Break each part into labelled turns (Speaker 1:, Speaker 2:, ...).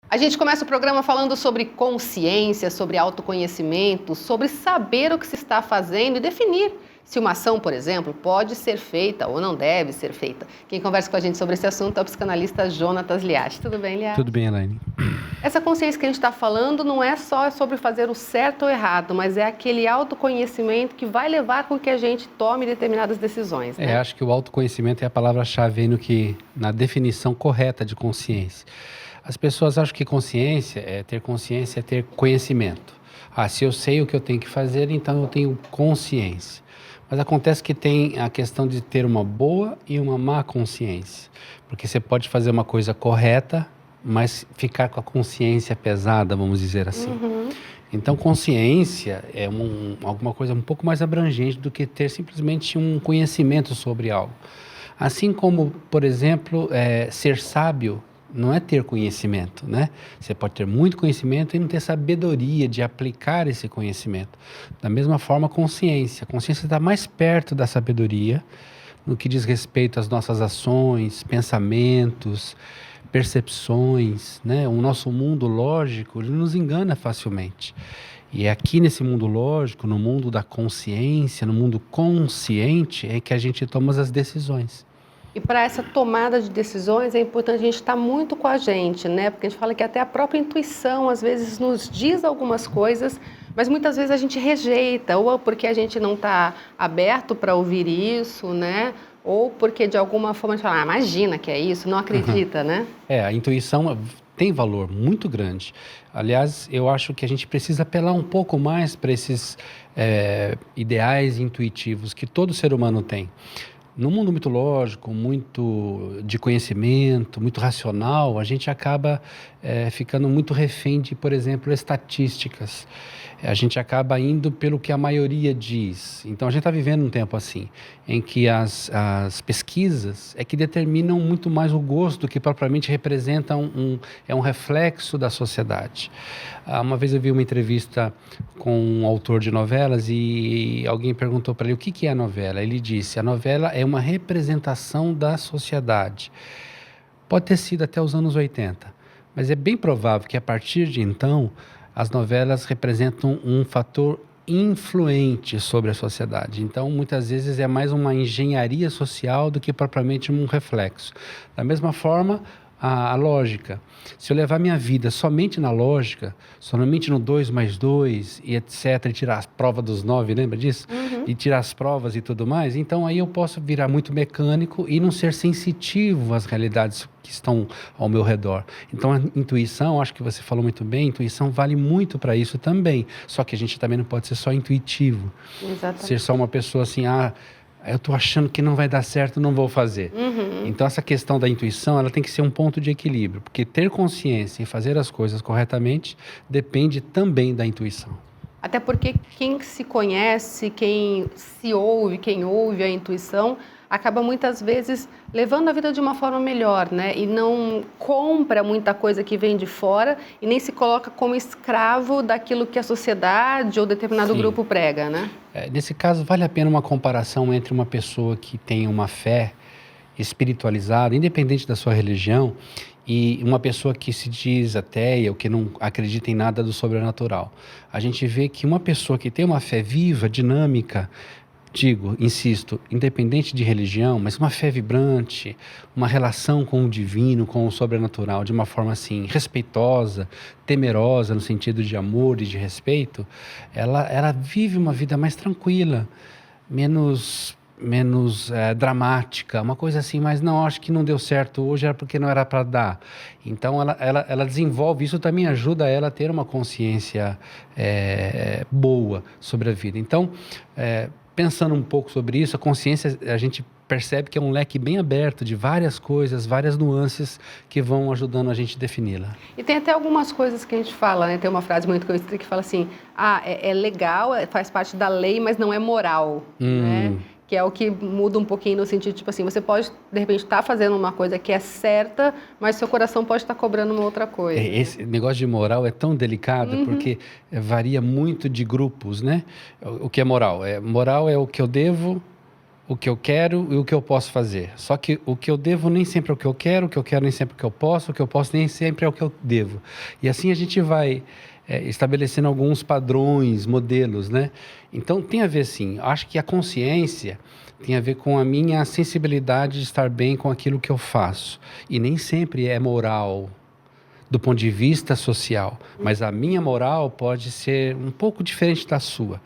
Speaker 1: A gente começa o programa falando sobre consciência, sobre autoconhecimento, sobre saber o que se está fazendo e definir se uma ação, por exemplo, pode ser feita ou não deve ser feita. Quem conversa com a gente sobre esse assunto é o psicanalista Jonatas Liatti. Tudo bem, Liatti?
Speaker 2: Tudo bem, Elaine.
Speaker 1: Essa consciência que a gente está falando não é só sobre fazer o certo ou errado, mas é aquele autoconhecimento que vai levar com que a gente tome determinadas decisões, né?
Speaker 2: Acho que o autoconhecimento é a palavra-chave aí na definição correta de consciência. As pessoas acham que consciência é ter conhecimento. Se eu sei o que eu tenho que fazer, então eu tenho consciência. Mas acontece que tem a questão de ter uma boa e uma má consciência. Porque você pode fazer uma coisa correta, mas ficar com a consciência pesada, vamos dizer assim. Então, consciência é alguma coisa um pouco mais abrangente do que ter simplesmente um conhecimento sobre algo. Assim como, por exemplo, ser sábio não é ter conhecimento, né? Você pode ter muito conhecimento e não ter sabedoria de aplicar esse conhecimento. Da mesma forma, consciência. A consciência está mais perto da sabedoria no que diz respeito às nossas ações, pensamentos, percepções, né? O nosso mundo lógico, ele nos engana facilmente. E é aqui nesse mundo lógico, no mundo da consciência, no mundo consciente, é que a gente toma as decisões.
Speaker 1: E para essa tomada de decisões é importante a gente estar muito com a gente, né? Porque a gente fala que até a própria intuição às vezes nos diz algumas coisas, mas muitas vezes a gente rejeita, ou porque a gente não está aberto para ouvir isso, né? Ou porque de alguma forma a gente fala, imagina que é isso, não acredita, né?
Speaker 2: A intuição tem valor muito grande. Aliás, eu acho que a gente precisa apelar um pouco mais para esses ideais intuitivos que todo ser humano tem. No mundo muito lógico, muito de conhecimento, muito racional, a gente acaba ficando muito refém de, por exemplo, estatísticas. A gente acaba indo pelo que a maioria diz. Então, a gente está vivendo um tempo assim, em que as pesquisas é que determinam muito mais o gosto do que propriamente representam um reflexo da sociedade. Uma vez eu vi uma entrevista com um autor de novelas e alguém perguntou para ele o que é a novela. Ele disse, a novela é uma representação da sociedade. Pode ter sido até os anos 80, mas é bem provável que a partir de então as novelas representam um fator influente sobre a sociedade. Então, muitas vezes é mais uma engenharia social do que propriamente um reflexo. Da mesma forma, a lógica. Se eu levar minha vida somente na lógica, somente no 2 mais 2 e etc, e tirar as provas dos 9, lembra disso? E tirar as provas e tudo mais, então aí eu posso virar muito mecânico e não ser sensitivo às realidades que estão ao meu redor. Então a intuição, acho que você falou muito bem, a intuição vale muito para isso também, só que a gente também não pode ser só intuitivo.
Speaker 1: Exatamente.
Speaker 2: Ser só uma pessoa assim, eu estou achando que não vai dar certo, não vou fazer. Então, essa questão da intuição, ela tem que ser um ponto de equilíbrio, porque ter consciência e fazer as coisas corretamente depende também da intuição.
Speaker 1: Até porque quem se conhece, quem ouve a intuição, acaba muitas vezes levando a vida de uma forma melhor, né? E não compra muita coisa que vem de fora e nem se coloca como escravo daquilo que a sociedade ou determinado grupo prega, né?
Speaker 2: Nesse caso, vale a pena uma comparação entre uma pessoa que tem uma fé espiritualizada, independente da sua religião, e uma pessoa que se diz ateia ou que não acredita em nada do sobrenatural. A gente vê que uma pessoa que tem uma fé viva, dinâmica, insisto, independente de religião, mas uma fé vibrante, uma relação com o divino, com o sobrenatural, de uma forma assim, respeitosa, temerosa, no sentido de amor e de respeito, ela vive uma vida mais tranquila, menos dramática, uma coisa assim, mas não, acho que não deu certo hoje, era porque não era para dar. Então, ela desenvolve, isso também ajuda ela a ter uma consciência boa sobre a vida. Então, pensando um pouco sobre isso, a consciência, a gente percebe que é um leque bem aberto de várias coisas, várias nuances que vão ajudando a gente a defini-la.
Speaker 1: E tem até algumas coisas que a gente fala, né? Tem uma frase muito conhecida que fala assim, é legal, faz parte da lei, mas não é moral, né? Que é o que muda um pouquinho no sentido, tipo assim, você pode, de repente, estar fazendo uma coisa que é certa, mas seu coração pode estar cobrando uma outra coisa.
Speaker 2: Esse negócio de moral é tão delicado, porque varia muito de grupos, né? O que é moral? Moral é o que eu devo o que eu quero e o que eu posso fazer. Só que o que eu devo nem sempre é o que eu quero nem sempre é o que eu posso nem sempre é o que eu devo. E assim a gente vai estabelecendo alguns padrões, modelos, né? Então tem a ver sim, acho que a consciência tem a ver com a minha sensibilidade de estar bem com aquilo que eu faço. E nem sempre é moral do ponto de vista social, mas a minha moral pode ser um pouco diferente da sua.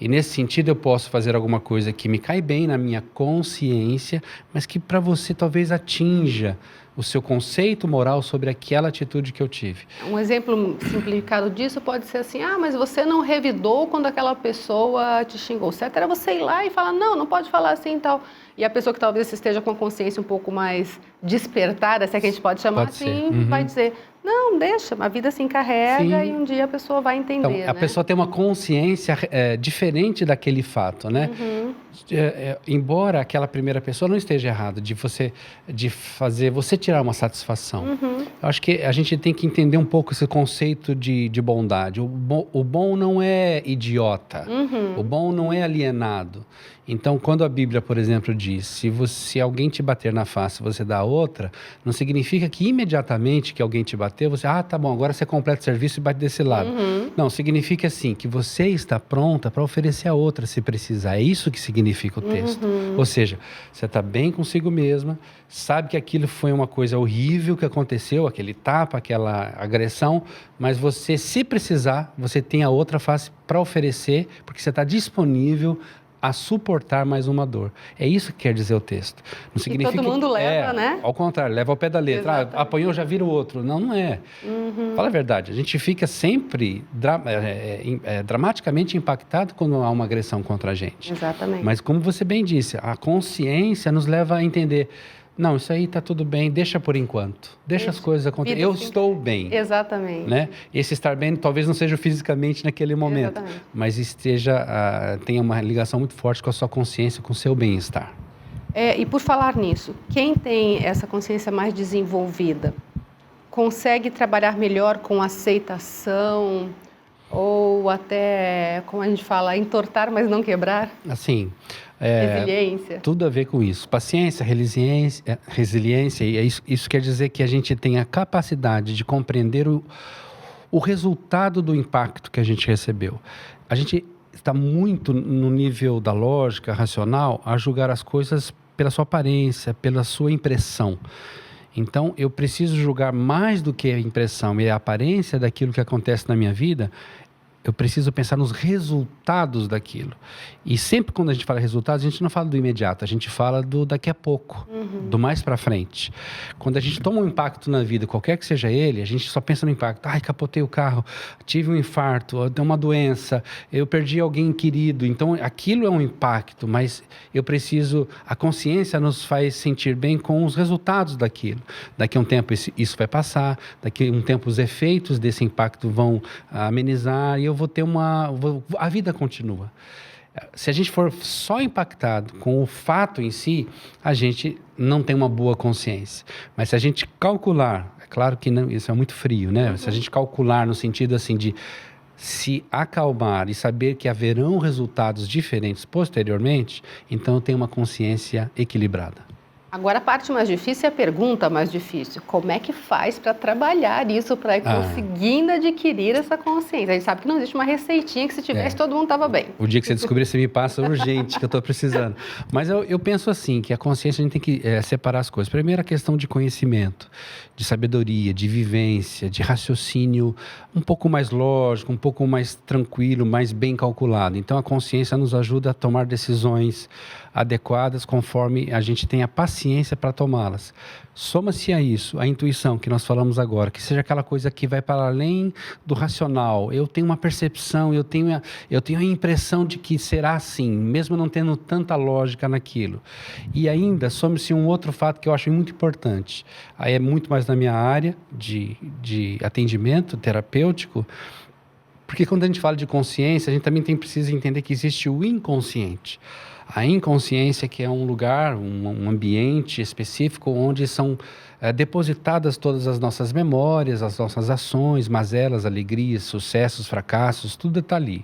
Speaker 2: E nesse sentido eu posso fazer alguma coisa que me cai bem na minha consciência, mas que para você talvez atinja o seu conceito moral sobre aquela atitude que eu tive.
Speaker 1: Um exemplo simplificado disso pode ser assim, mas você não revidou quando aquela pessoa te xingou. O certo era você ir lá e falar, não pode falar assim e tal. E a pessoa que talvez esteja com a consciência um pouco mais despertada, se é que a gente pode chamar assim, vai dizer, não, deixa, a vida se encarrega. Sim. E um dia a pessoa vai entender. Então,
Speaker 2: a pessoa tem uma consciência diferente daquele fato, né? Embora aquela primeira pessoa não esteja errada de fazer você tirar uma satisfação. Eu acho que a gente tem que entender um pouco esse conceito de bondade. O bom não é idiota, o bom não é alienado. Então, quando a Bíblia, por exemplo, diz, se alguém te bater na face, você dá outra, não significa que imediatamente que alguém te bateu, você, tá bom, agora você completa o serviço e bate desse lado. Não, significa assim, que você está pronta para oferecer a outra se precisar. É isso que significa o texto. Ou seja, você está bem consigo mesma, sabe que aquilo foi uma coisa horrível que aconteceu, aquele tapa, aquela agressão, mas você, se precisar, você tem a outra face para oferecer, porque você está disponível a suportar mais uma dor. É isso que quer dizer o texto. Não significa
Speaker 1: e todo mundo leva, né?
Speaker 2: Ao contrário, leva ao pé da letra. Apanhou, já vira o outro. Não é. Fala a verdade, a gente fica sempre dramaticamente impactado quando há uma agressão contra a gente.
Speaker 1: Exatamente.
Speaker 2: Mas como você bem disse, a consciência nos leva a entender, não, isso aí está tudo bem, deixa por enquanto. Deixa as coisas acontecerem. Eu estou bem.
Speaker 1: Exatamente.
Speaker 2: Né? Esse estar bem talvez não seja fisicamente naquele momento, mas tenha uma ligação muito forte com a sua consciência, com o seu bem-estar.
Speaker 1: E por falar nisso, quem tem essa consciência mais desenvolvida consegue trabalhar melhor com aceitação ou até, como a gente fala, entortar, mas não quebrar?
Speaker 2: Assim...
Speaker 1: resiliência.
Speaker 2: Tudo a ver com isso. Paciência, resiliência, e isso quer dizer que a gente tem a capacidade de compreender o resultado do impacto que a gente recebeu. A gente está muito no nível da lógica racional a julgar as coisas pela sua aparência, pela sua impressão. Então, eu preciso julgar mais do que a impressão e a aparência daquilo que acontece na minha vida. Eu preciso pensar nos resultados daquilo. E sempre quando a gente fala resultados, a gente não fala do imediato, a gente fala do daqui a pouco, do mais para frente. Quando a gente toma um impacto na vida, qualquer que seja ele, a gente só pensa no impacto. Capotei o carro, tive um infarto, deu uma doença, eu perdi alguém querido. Então, aquilo é um impacto, mas a consciência nos faz sentir bem com os resultados daquilo. Daqui a um tempo isso vai passar, daqui a um tempo os efeitos desse impacto vão amenizar e eu vou ter a vida continua. Se a gente for só impactado com o fato em si, a gente não tem uma boa consciência. Mas se a gente calcular, é claro que não, isso é muito frio, né? Se a gente calcular no sentido assim de se acalmar e saber que haverão resultados diferentes posteriormente, então eu tenho uma consciência equilibrada.
Speaker 1: Agora, a parte mais difícil é a pergunta mais difícil. Como é que faz para trabalhar isso, para ir conseguindo adquirir essa consciência? A gente sabe que não existe uma receitinha que se tivesse todo mundo estava bem.
Speaker 2: O dia que você descobrir, você me passa urgente, que eu estou precisando. Mas eu penso assim, que a consciência a gente tem que separar as coisas. Primeiro, a questão de conhecimento, de sabedoria, de vivência, de raciocínio um pouco mais lógico, um pouco mais tranquilo, mais bem calculado. Então, a consciência nos ajuda a tomar decisões adequadas conforme a gente tem a paciência para tomá-las. Soma-se a isso a intuição que nós falamos agora, que seja aquela coisa que vai para além do racional. Eu tenho uma percepção, eu tenho a impressão de que será assim, mesmo não tendo tanta lógica naquilo. E ainda some-se um outro fato que eu acho muito importante. Aí é muito mais na minha área de atendimento terapêutico, porque quando a gente fala de consciência, a gente também precisa entender que existe o inconsciente. A inconsciência, que é um lugar, um ambiente específico onde são depositadas todas as nossas memórias, as nossas ações, mazelas, alegrias, sucessos, fracassos, tudo está ali.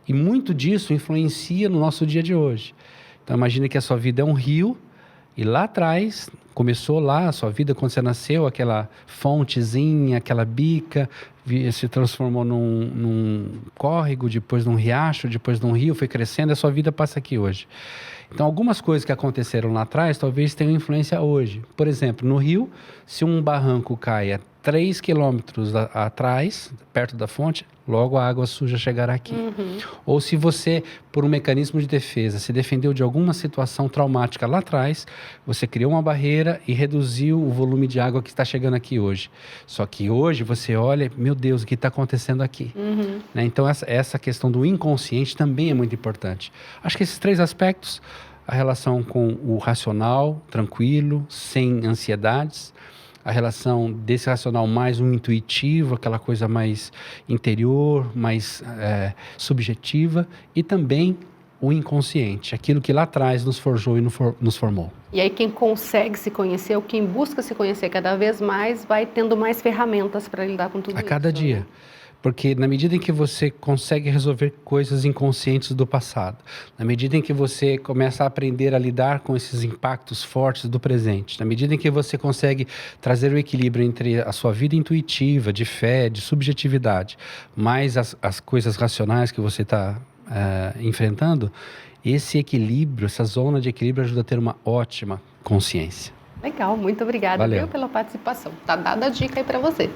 Speaker 2: E muito disso influencia no nosso dia de hoje. Então, imagine que a sua vida é um rio e lá atrás, começou lá a sua vida quando você nasceu, aquela fontezinha, aquela bica, se transformou num córrego, depois num riacho, depois num rio, foi crescendo, a sua vida passa aqui hoje. Então, algumas coisas que aconteceram lá atrás talvez tenham influência hoje. Por exemplo, no rio, se um barranco cai a 3 quilômetros atrás, perto da fonte, logo a água suja chegará aqui. Ou se você, por um mecanismo de defesa, se defendeu de alguma situação traumática lá atrás, você criou uma barreira e reduziu o volume de água que está chegando aqui hoje. Só que hoje você olha, meu Deus, o que está acontecendo aqui? Né? Então, essa questão do inconsciente também é muito importante. Acho que esses 3 aspectos, a relação com o racional, tranquilo, sem ansiedades, a relação desse racional mais um intuitivo, aquela coisa mais interior, mais subjetiva, e também o inconsciente, aquilo que lá atrás nos forjou e nos formou.
Speaker 1: E aí quem consegue se conhecer, ou quem busca se conhecer cada vez mais, vai tendo mais ferramentas para lidar com tudo isso.
Speaker 2: A cada dia.
Speaker 1: Né?
Speaker 2: Porque na medida em que você consegue resolver coisas inconscientes do passado, na medida em que você começa a aprender a lidar com esses impactos fortes do presente, na medida em que você consegue trazer o equilíbrio entre a sua vida intuitiva, de fé, de subjetividade, mais as coisas racionais que você está enfrentando, esse equilíbrio, essa zona de equilíbrio ajuda a ter uma ótima consciência.
Speaker 1: Legal, muito obrigada,
Speaker 2: Valeu.
Speaker 1: Pela participação. Tá dada a dica aí para você.